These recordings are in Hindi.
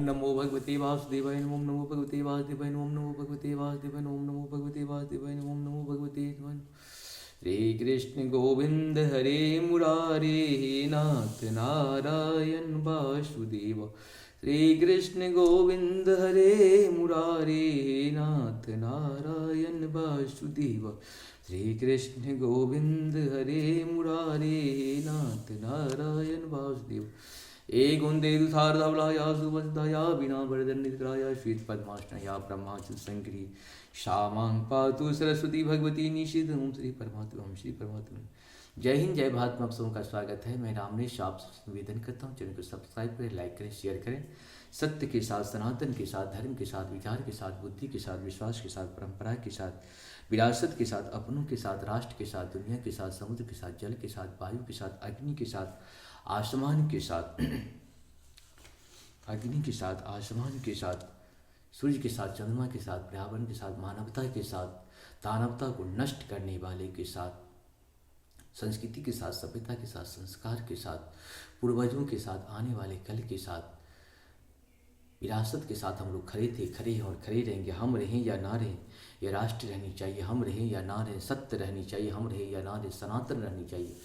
नमो भगवते वासुदेवाय नमो नमो भगवते वासुदेवाय नमो नमो भगवते वासुदेवाय नमो नमो भगवते वासुदेवाय नमो नमो भगवते श्री कृष्ण गोविंद हरे मुरारे नाथ नारायण वासुदेव श्री कृष्ण गोविंद हरे मुरारे नाथ नारायण वासुदेव श्री कृष्ण गोविंद हरे मुरारे नाथ नारायण वासुदेव एक उन्दे दुसारधवलाया सुवसदाया बिना वरदन्नितराया श्वेत पद्मासनया ब्रह्माच्युत संकरी श्यामां पातु सरस्वती भगवती निषिद्ध ओम श्री परमात्मा ओम श्री परमात्मा। जय हिंद जय भारत में आप सबों का स्वागत है। मैं रामनेश आप निवेदन करता हूँ चैनल को सब्सक्राइब करें, लाइक करें, शेयर करें। सत्य के साथ, सनातन के साथ, धर्म के साथ, विचार के साथ, बुद्धि के साथ, विश्वास के साथ, परंपरा के साथ, विरासत के साथ, अपनों के साथ, राष्ट्र के साथ, दुनिया के साथ, समुद्र के साथ, जल के साथ, वायु के साथ, अग्नि के साथ, आसमान के साथ, अग्नि के साथ, आसमान के साथ, सूर्य के साथ, चंद्रमा के साथ, पर्यावरण के साथ, मानवता के साथ, दानवता को नष्ट करने वाले के साथ, संस्कृति के साथ, सभ्यता के साथ, संस्कार के साथ, पूर्वजों के साथ, आने वाले कल के साथ, विरासत के साथ हम लोग खड़े थे, खड़े हैं और खड़े रहेंगे। हम रहें या ना रहें, ये राष्ट्र रहनी चाहिए। हम रहें या ना रहें, सत्य रहनी चाहिए। हम रहें या ना रहें, सनातन रहनी चाहिए।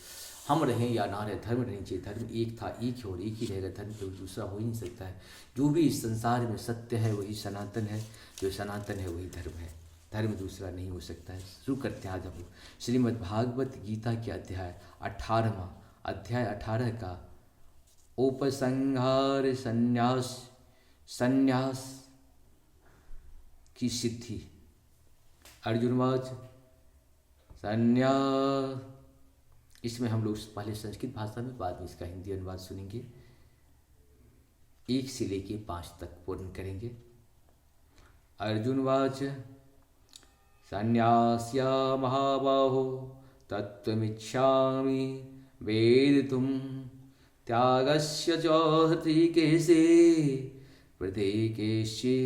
हम रहें या ना रहें, धर्म रहनी चाहिए। धर्म एक था, एक है और एक ही रहेगा। धर्म कोई दूसरा हो ही नहीं सकता है। जो भी इस संसार में सत्य है वही सनातन है, जो सनातन है वही धर्म है। धर्म दूसरा नहीं हो सकता है। शुरू करते हैं आज हम श्रीमद् भागवत गीता के अध्याय 18वां, अध्याय 18 का उपसंहार संन्यास की सिद्धि। अर्जुनवाच संन्यास। इसमें हम लोग पहले संस्कृत भाषा में, बाद में इसका हिंदी अनुवाद सुनेंगे। 1 से लेके 5 तक पूर्ण करेंगे। अर्जुनवाच संन्यास्य महाबाहो तत्त्वमिच्छामि वेदितुं त्यागस्य च हृषीकेशे प्रत्येकेशे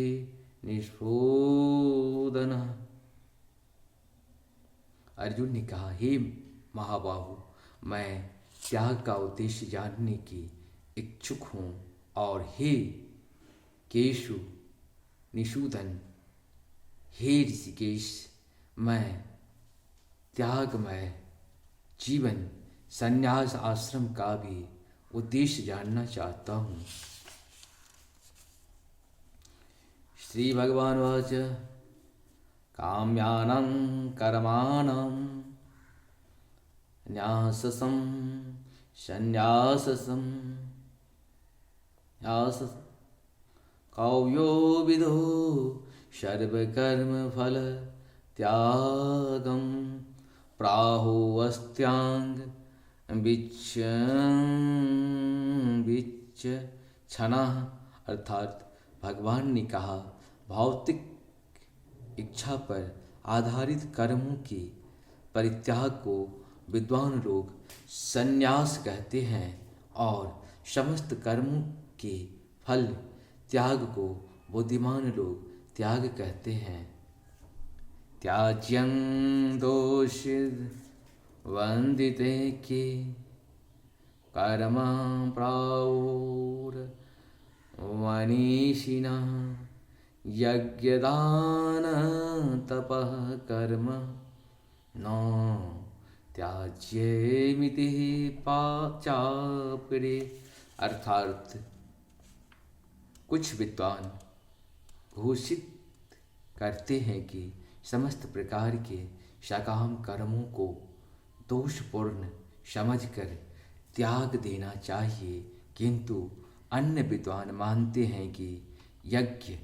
निष्पोदनः। अर्जुन ने कहा, हे महाबाहु, मैं त्याग का उद्देश्य जानने की इच्छुक हूँ। और हे केशु निषूदन, हे ऋषिकेश, मैं त्यागमय जीवन संन्यास आश्रम का भी उद्देश्य जानना चाहता हूँ। श्री भगवान वाच काम्यानां कर्माणां न्याससं संन्याससं काव्यो विदो सर्वकर्मफल त्यागं प्राहुस्त्याग विचक्षणः। अर्थात भगवान ने कहा, भौतिक इच्छा पर आधारित कर्मों के परित्याग को विद्वान लोग संन्यास कहते हैं और समस्त कर्मों के फल त्याग को बुद्धिमान लोग त्याग कहते हैं। त्याज्यं दोषित वंदिते के कर्म प्राहुर् मनीषिणः यज्ञदान तपः कर्म न त्याज्येमिति चापरे। अर्थात कुछ विद्वान घोषित करते हैं कि समस्त प्रकार के सकाम कर्मों को दोषपूर्ण समझकर त्याग देना चाहिए, किंतु अन्य विद्वान मानते हैं कि यज्ञ,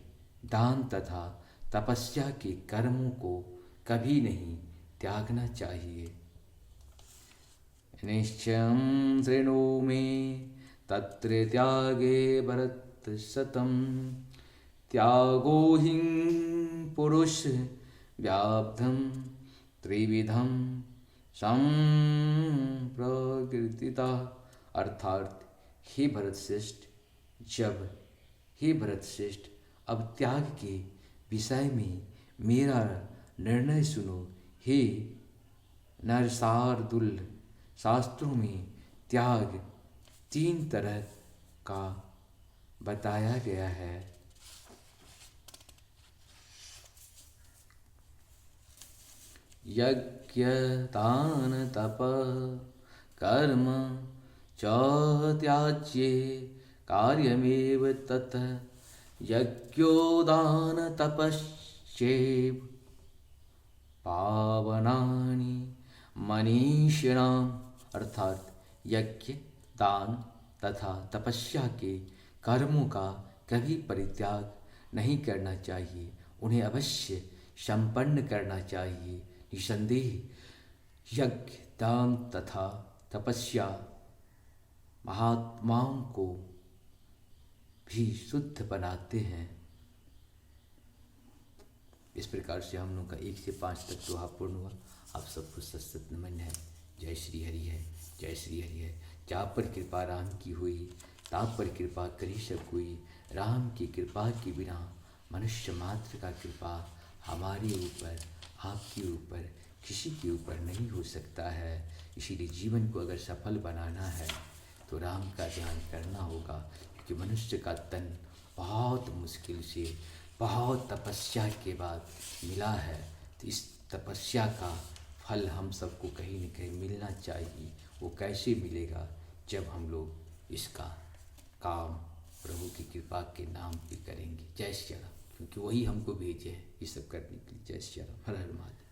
दान तथा तपस्या के कर्मों को कभी नहीं त्यागना चाहिए। निश्चयं शृणु मे तत्र त्यागे भरत शतं त्यागो हि पुरुष व्याप्तं त्रिविधं संप्रकृतिता। अर्थात हे भरत श्रेष्ठ, अब त्याग के विषय में मेरा निर्णय सुनो। हे नरसार्दूल, शास्त्रों में त्याग 3 तरह का बताया गया है। यज्ञ दान तप कर्म च त्याज्ये कार्यमेव ततः यज्ञोदान तपश्चैव पावनानि मनीषिणाम्। अर्थात यज्ञ दान तथा तपस्या के कर्मों का कभी परित्याग नहीं करना चाहिए, उन्हें अवश्य संपन्न करना चाहिए। निसंदेह यज्ञ दान तथा तपस्या महात्माओं को भी शुद्ध बनाते हैं। इस प्रकार से हम लोग का 1 से 5 तक दोहा पूर्ण हुआ। आप सबको सत नमन है। जय श्री हरि है, जय श्री हरि है। जा पर कृपा राम की हुई, ताप पर कृपा करी सब कोई। राम की कृपा के बिना मनुष्य मात्र का कृपा हमारे ऊपर, आपके ऊपर, किसी के ऊपर नहीं हो सकता है। इसीलिए जीवन को अगर सफल बनाना है तो राम का ध्यान करना होगा, क्योंकि मनुष्य का तन बहुत मुश्किल से, बहुत तपस्या के बाद मिला है। तो इस तपस्या का फल हम सबको कहीं न कहीं मिलना चाहिए। वो कैसे मिलेगा? जब हम लोग इसका काम प्रभु की कृपा के नाम पे करेंगे। जय श्री राम, क्योंकि वही हमको भेजे हैं ये सब करने के लिए। जय श्री राम, हर हर महादेव।